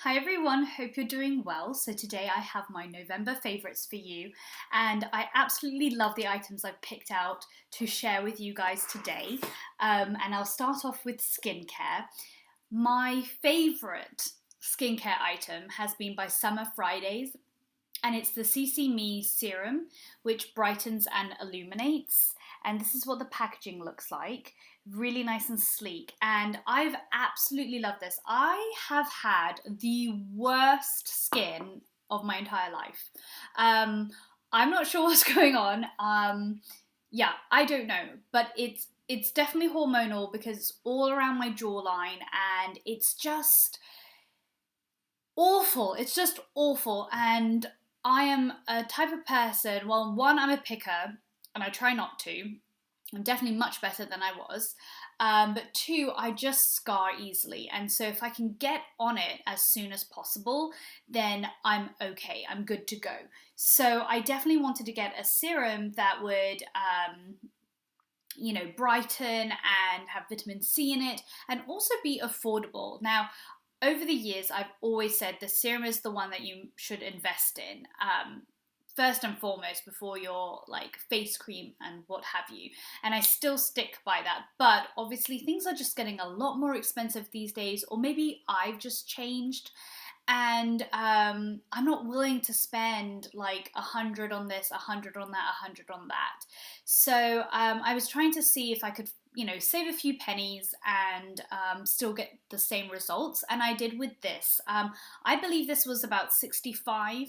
Hi everyone, hope you're doing well. So today I have my November favourites for you, and I absolutely love the items I've picked out to share with you guys today. And I'll start off with skincare. My favourite skincare item has been by Summer Fridays, and it's the Me serum, which brightens and illuminates. And this is what the packaging looks like. Really nice and sleek. And I've absolutely loved this. I have had the worst skin of my entire life. I'm not sure what's going on. Yeah, I don't know. But it's definitely hormonal because it's all around my jawline and it's just awful. It's just awful. And I am a type of person, well, one, I'm a picker, and I try not to. I'm definitely much better than I was. But two, I just scar easily. And so if I can get on it as soon as possible, then I'm okay. I'm good to go. So I definitely wanted to get a serum that would brighten and have vitamin C in it and also be affordable. Now, over the years, I've always said the serum is the one that you should invest in. First and foremost, before your like face cream and what have you. And I still stick by that. But obviously things are just getting a lot more expensive these days, or maybe I've just changed. And I'm not willing to spend like 100 on this, 100 on that, 100 on that. So I was trying to see if I could save a few pennies and still get the same results. And I did with this. I believe this was about 65,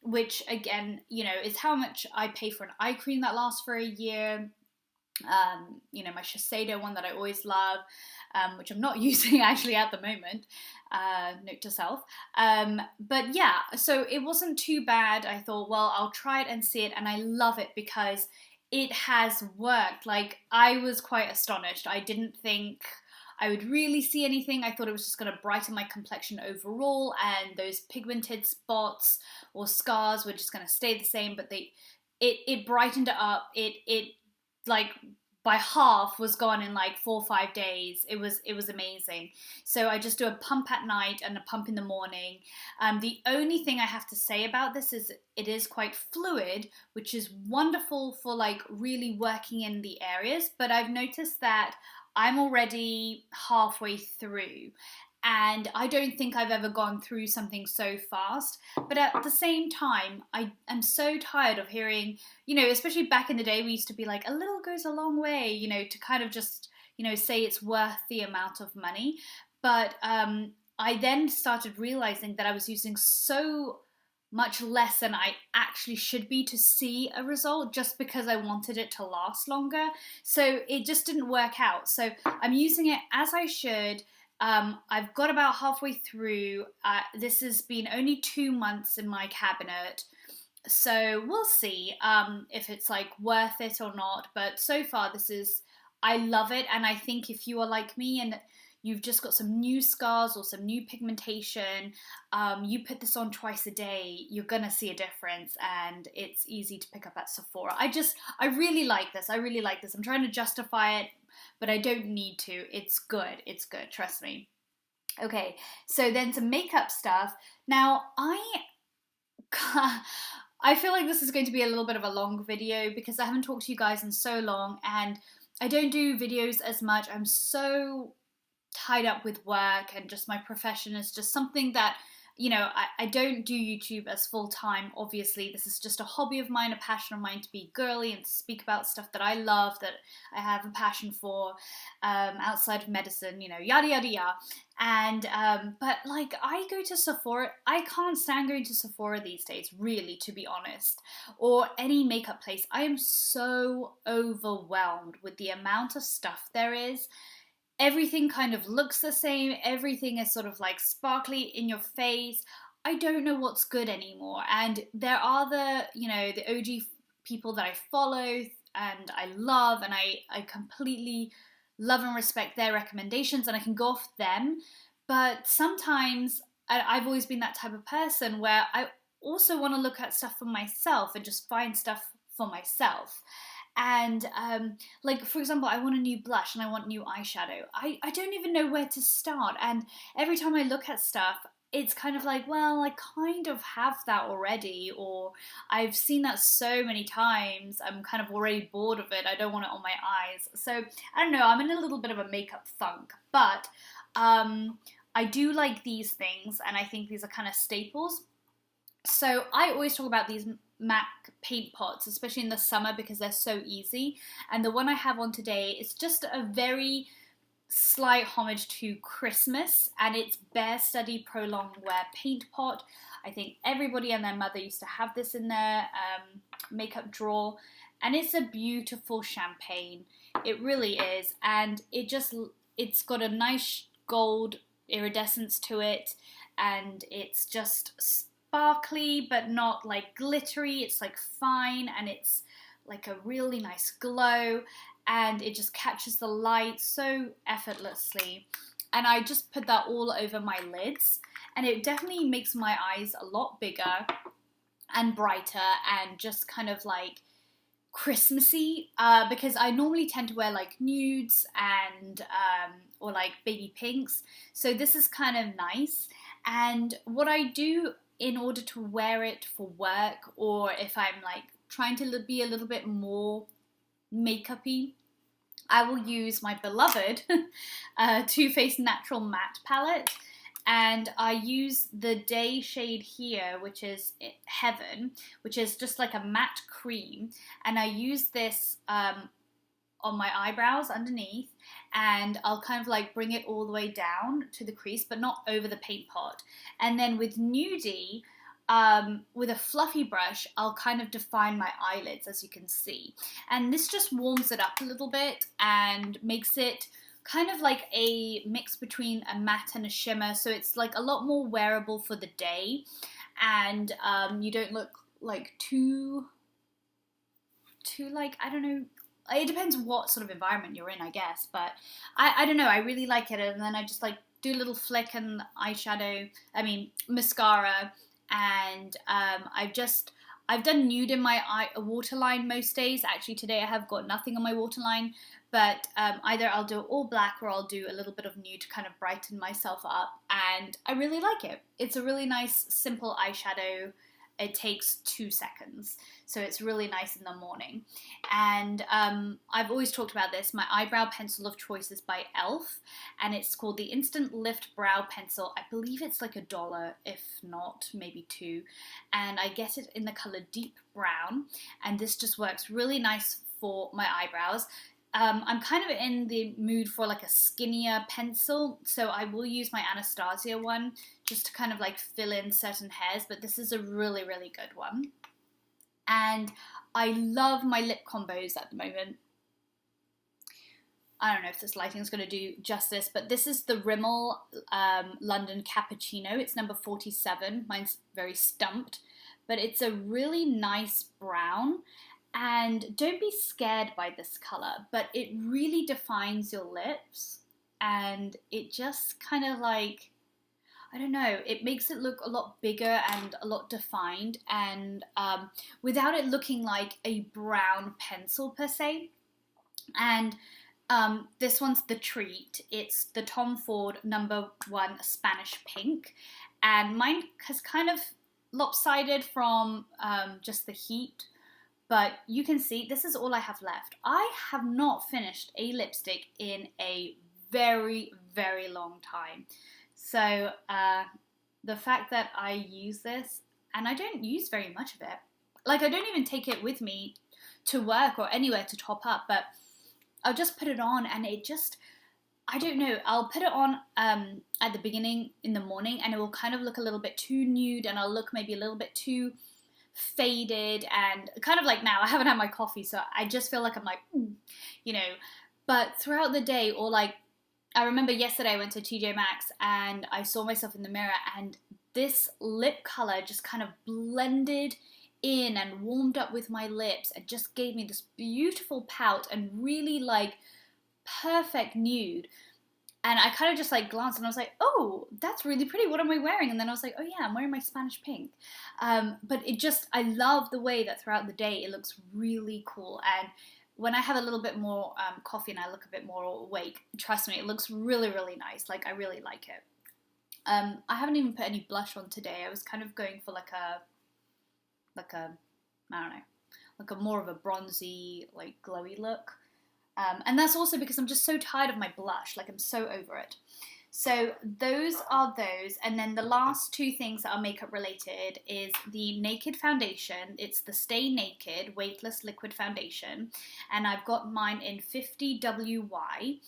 which again, is how much I pay for an eye cream that lasts for a year. My Shiseido one that I always love, which I'm not using actually at the moment, note to self. But yeah, so it wasn't too bad. I thought, well, I'll try it and see it, and I love it because it has worked. Like, I was quite astonished. I didn't think I would really see anything. I thought it was just going to brighten my complexion overall, and those pigmented spots or scars were just going to stay the same, but it brightened it up. It like by half was gone in like 4 or 5 days. It was amazing. So I just do a pump at night and a pump in the morning. The only thing I have to say about this is it is quite fluid, which is wonderful for like really working in the areas. But I've noticed that I'm already halfway through, and I don't think I've ever gone through something so fast. But at the same time, I am so tired of hearing, especially back in the day, we used to be like, a little goes a long way, to kind of just, say it's worth the amount of money. But I then started realizing that I was using so much less than I actually should be to see a result, just because I wanted it to last longer. So it just didn't work out. So I'm using it as I should. I've got about halfway through. This has been only 2 months in my cabinet, so we'll see if it's like worth it or not. But so far, I love it, and I think if you are like me and you've just got some new scars or some new pigmentation, you put this on twice a day, you're gonna see a difference, and it's easy to pick up at Sephora. I really like this. I'm trying to justify it, but I don't need to. It's good, trust me. Okay, so then some makeup stuff. Now, I feel like this is going to be a little bit of a long video because I haven't talked to you guys in so long, and I don't do videos as much. I'm so tied up with work, and just my profession is just something that, I don't do YouTube as full time. Obviously, this is just a hobby of mine, a passion of mine to be girly and speak about stuff that I love, that I have a passion for, outside of medicine, yada yada yada. And but like, I go to Sephora. I can't stand going to Sephora these days, really, to be honest, or any makeup place. I am so overwhelmed with the amount of stuff there is. Everything kind of looks the same. Everything is sort of like sparkly in your face. I don't know what's good anymore. And there are the OG people that I follow and I love, and I completely love and respect their recommendations, and I can go off them. But sometimes I've always been that type of person where I also want to look at stuff for myself and just find stuff for myself. And like, for example, I want a new blush and I want new eyeshadow. I don't even know where to start. And every time I look at stuff, it's kind of like, well, I kind of have that already, or I've seen that so many times, I'm kind of already bored of it, I don't want it on my eyes. So, I don't know, I'm in a little bit of a makeup funk, but I do like these things, and I think these are kind of staples. So, I always talk about these MAC paint pots, especially in the summer, because they're so easy, and the one I have on today is just a very slight homage to Christmas, and it's Bare Study Prolonged Wear Paint Pot. I think everybody and their mother used to have this in their makeup drawer, and it's a beautiful champagne. It really is, and it's got a nice gold iridescence to it, and it's just sparkly but not like glittery. It's like fine, and it's like a really nice glow, and it just catches the light so effortlessly. And I just put that all over my lids, and it definitely makes my eyes a lot bigger and brighter and just kind of like Christmassy, because I normally tend to wear like nudes and or like baby pinks, so this is kind of nice. And what I do in order to wear it for work, or if I'm like trying to be a little bit more makeup-y, I will use my beloved Too Faced Natural Matte palette, and I use the Day shade here, which is Heaven, which is just like a matte cream, and I use this on my eyebrows underneath, and I'll kind of like bring it all the way down to the crease, but not over the paint pot. And then with Nudie, with a fluffy brush, I'll kind of define my eyelids, as you can see. And this just warms it up a little bit and makes it kind of like a mix between a matte and a shimmer. So it's like a lot more wearable for the day. And you don't look like too like, I don't know. It depends what sort of environment you're in, I guess. But I don't know. I really like it. And then I just like do a little flick and mascara. And I've done nude in my waterline most days. Actually, today I have got nothing on my waterline, but either I'll do all black or I'll do a little bit of nude to kind of brighten myself up, and I really like it. It's a really nice, simple eyeshadow. It takes 2 seconds, so it's really nice in the morning. And I've always talked about this. My eyebrow pencil of choice is by e.l.f., and it's called the Instant Lift Brow Pencil. I believe it's like $1, if not, maybe $2. And I get it in the color Deep Brown, and this just works really nice for my eyebrows. I'm kind of in the mood for like a skinnier pencil, so I will use my Anastasia one just to kind of like fill in certain hairs, but this is a really, really good one. And I love my lip combos at the moment. I don't know if this lighting is going to do justice, but this is the Rimmel London Cappuccino. It's number 47. Mine's very stumped, but it's a really nice brown. And don't be scared by this colour, but it really defines your lips, and it just kind of like, I don't know, it makes it look a lot bigger and a lot defined, and without it looking like a brown pencil per se. And this one's the treat. It's the Tom Ford number 1 Spanish Pink, and mine has kind of lopsided from just the heat. But you can see, this is all I have left. I have not finished a lipstick in a very, very long time. So the fact that I use this, and I don't use very much of it. Like, I don't even take it with me to work or anywhere to top up, but I'll just put it on, and it just, I don't know, I'll put it on at the beginning in the morning, and it will kind of look a little bit too nude, and I'll look maybe a little bit too faded, and kind of like now I haven't had my coffee, so I just feel like I'm like, you know. But throughout the day, or like, I remember yesterday I went to TJ Maxx and I saw myself in the mirror, and this lip color just kind of blended in and warmed up with my lips and just gave me this beautiful pout and really like perfect nude. And I kind of just like glanced and I was like, oh, that's really pretty. What am I wearing? And then I was like, oh yeah, I'm wearing my Spanish Pink. But it just, I love the way that throughout the day it looks really cool. And when I have a little bit more coffee and I look a bit more awake, trust me, it looks really, really nice. Like, I really like it. I haven't even put any blush on today. I was kind of going for like a, I don't know, like a more of a bronzy, like glowy look. And that's also because I'm just so tired of my blush, like I'm so over it. So those are those, and then the last two things that are makeup related is the Naked foundation. It's the Stay Naked Weightless Liquid Foundation, and I've got mine in 50WY,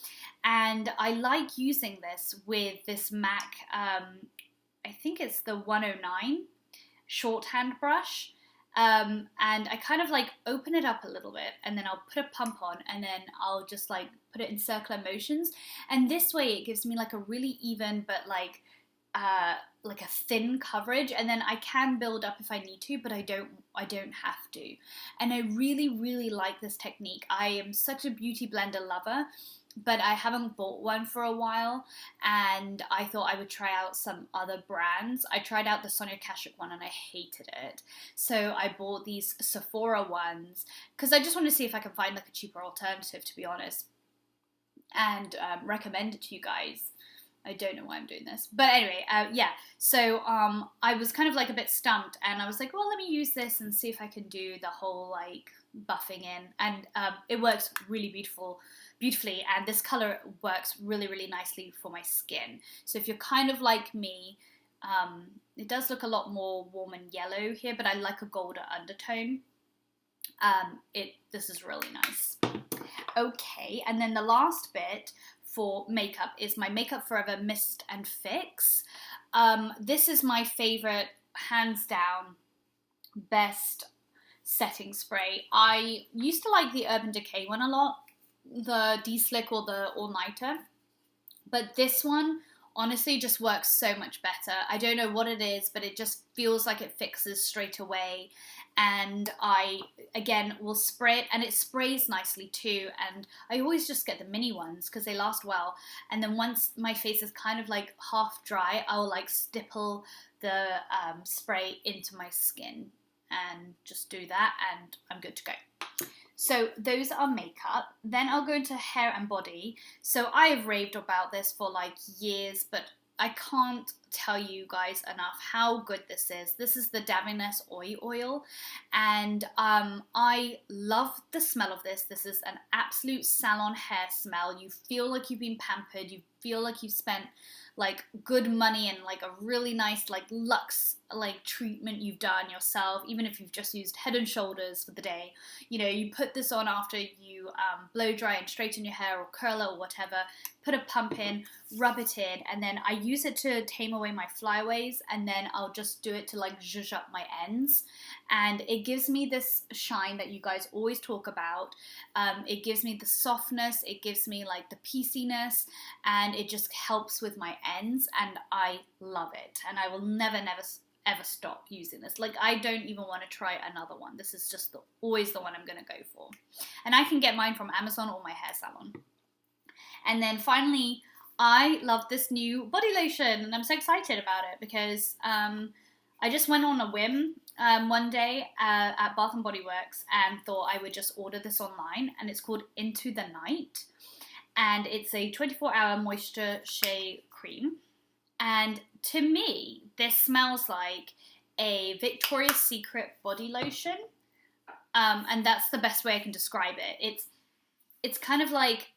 and I like using this with this MAC, I think it's the 109 shorthand brush. And I kind of like open it up a little bit, and then I'll put a pump on, and then I'll just like put it in circular motions, and this way it gives me like a really even but like a thin coverage, and then I can build up if I need to, but I don't have to. And I really like this technique. I am such a beauty blender lover, but I haven't bought one for a while, and I thought I would try out some other brands. I tried out the Sonia Kashuk one and I hated it, so I bought these Sephora ones because I just wanted to see if I can find like a cheaper alternative, to be honest, and recommend it to you guys. I don't know why I'm doing this, but anyway, yeah. So I was kind of like a bit stumped, and I was like, well, let me use this and see if I can do the whole like buffing in, and it works really beautifully, and this color works really nicely for my skin. So if you're kind of like me, it does look a lot more warm and yellow here, but I like a golden undertone. This is really nice. Okay, and then the last bit for makeup is my Makeup Forever Mist and Fix. This is my favorite, hands down, best setting spray. I used to like the Urban Decay one a lot, the D-Slick or the All-Nighter, but this one honestly just works so much better. I don't know what it is, but it just feels like it fixes straight away, and I, again, will spray it, and it sprays nicely too, and I always just get the mini ones because they last well, and then once my face is kind of like half dry, I'll like stipple the spray into my skin and just do that, and I'm good to go. So those are makeup. Then I'll go into hair and body. So I have raved about this for like years, but I can't tell you guys enough how good this is. This is the Davines Oil, and I love the smell of this. This is an absolute salon hair smell. You feel like you've been pampered. You feel like you've spent like good money and like a really nice like luxe like treatment you've done yourself, even if you've just used Head and Shoulders for the day. You know, you put this on after you blow dry and straighten your hair or curl it or whatever, put a pump in, rub it in, and then I use it to tame away my flyaways, and then I'll just do it to like zhuzh up my ends, and it gives me this shine that you guys always talk about. It gives me the softness, it gives me like the pieciness, and it just helps with my ends, and I love it, and I will never ever stop using this. Like, I don't even want to try another one. This is just always the one I'm going to go for, and I can get mine from Amazon or my hair salon. And then finally, I love this new body lotion, and I'm so excited about it because I just went on a whim one day at Bath & Body Works and thought I would just order this online, and it's called Into the Night, and it's a 24-hour moisture shea cream, and to me, this smells like a Victoria's Secret body lotion, and that's the best way I can describe it. It's kind of like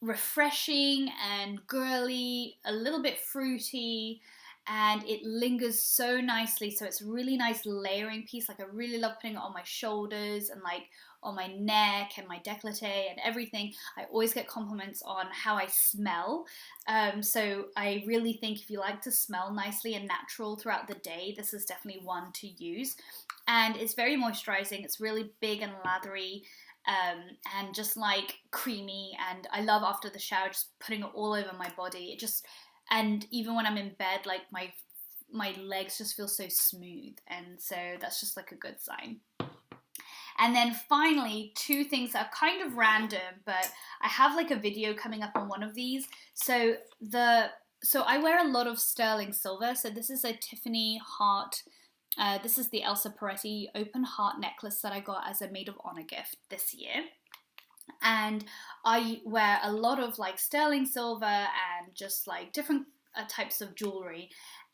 refreshing and girly, a little bit fruity, and it lingers so nicely, so it's a really nice layering piece. Like, I really love putting it on my shoulders and like on my neck and my décolleté and everything. I always get compliments on how I smell, so I really think if you like to smell nicely and natural throughout the day, this is definitely one to use. And it's very moisturizing, it's really big and lathery, and just like creamy, and I love after the shower just putting it all over my body. And even when I'm in bed, like my legs just feel so smooth, and so that's just like a good sign. And then finally, two things that are kind of random, but I have like a video coming up on one of these. So I wear a lot of sterling silver. So this is a Tiffany heart. This is the Elsa Peretti open heart necklace that I got as a maid of honor gift this year. And I wear a lot of like sterling silver and just like different types of jewelry,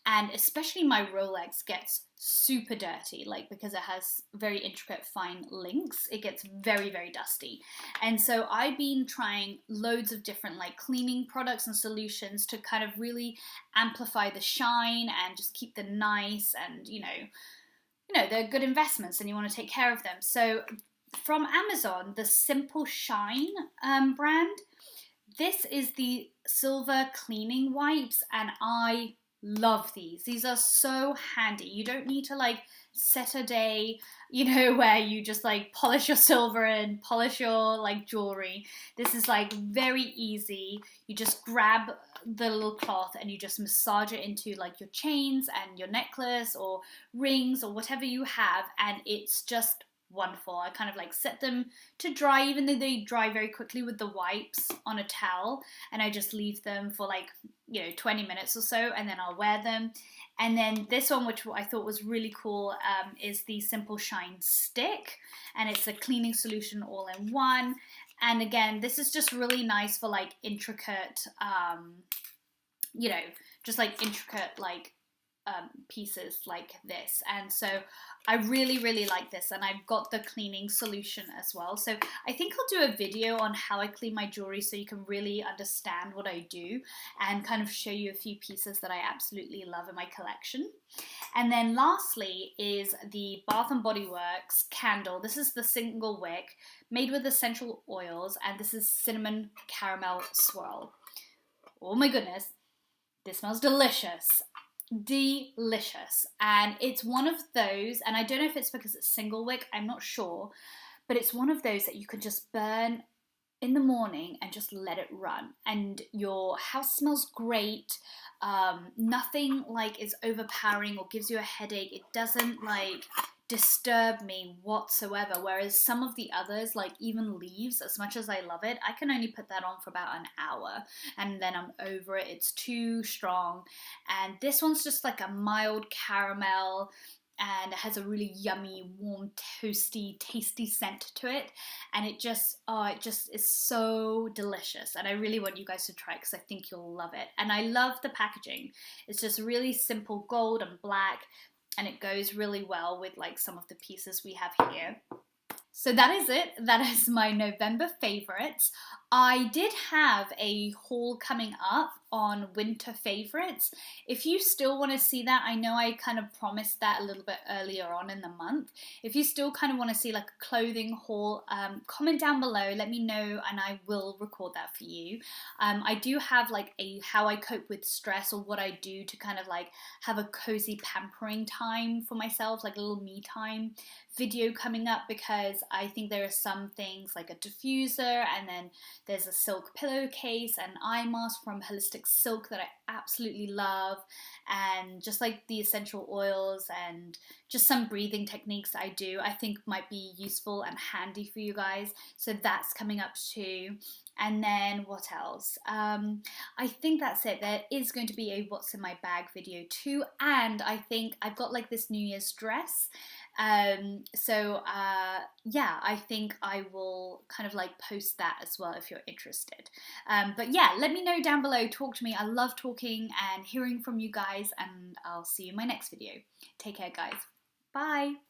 and especially my Rolex gets super dirty, like because it has very intricate fine links, it gets very, very dusty. And so I've been trying loads of different like cleaning products and solutions to kind of really amplify the shine and just keep them nice, and they're good investments and you want to take care of them. So from Amazon, the Simple Shine brand, this is the silver cleaning wipes, and I love these. These are so handy. You don't need to like set a day, where you just like polish your silver and polish your like jewelry. This is like very easy. You just grab the little cloth and you just massage it into like your chains and your necklace or rings or whatever you have, and it's just wonderful. I kind of like set them to dry, even though they dry very quickly with the wipes, on a towel, and I just leave them for like 20 minutes or so, and then I'll wear them. And then this one, which I thought was really cool, is the Simple Shine Stick, and it's a cleaning solution all in one. And again, this is just really nice for like intricate just like intricate like pieces like this. And so I really, really like this, and I've got the cleaning solution as well. So I think I'll do a video on how I clean my jewelry so you can really understand what I do, and kind of show you a few pieces that I absolutely love in my collection. And then lastly is the Bath & Body Works candle. This is the single wick made with essential oils, and this is cinnamon caramel swirl. Oh my goodness, this smells delicious. Delicious. And it's one of those, and I don't know if it's because it's single wick, I'm not sure, but it's one of those that you can just burn in the morning and just let it run, and your house smells great. Nothing like is overpowering or gives you a headache. It doesn't like disturb me whatsoever, whereas some of the others, like even leaves, as much as I love it, I can only put that on for about an hour and then I'm over it. It's too strong. And this one's just like a mild caramel, and it has a really yummy, warm, toasty, tasty scent to it, and it just is so delicious, and I really want you guys to try it because I think you'll love it. And I love the packaging. It's just really simple gold and black, and it goes really well with like some of the pieces we have here. So that is it. That is my November favorites. I did have a haul coming up on winter favorites. If you still want to see that, I know I kind of promised that a little bit earlier on in the month. If you still kind of want to see like a clothing haul, comment down below, let me know, and I will record that for you. I do have like a how I cope with stress, or what I do to kind of like have a cozy pampering time for myself, like a little me time video coming up, because I think there are some things like a diffuser, and then there's a silk pillowcase and eye mask from Holistic Silk that I absolutely love, and just like the essential oils and just some breathing techniques I do I think might be useful and handy for you guys. So that's coming up too. And then what else? I think that's it. There is going to be a what's in my bag video too, and I think I've got like this New Year's dress. Yeah, I think I will kind of like post that as well if you're interested. But yeah, let me know down below, talk to me. I love talking and hearing from you guys, and I'll see you in my next video. Take care, guys. Bye.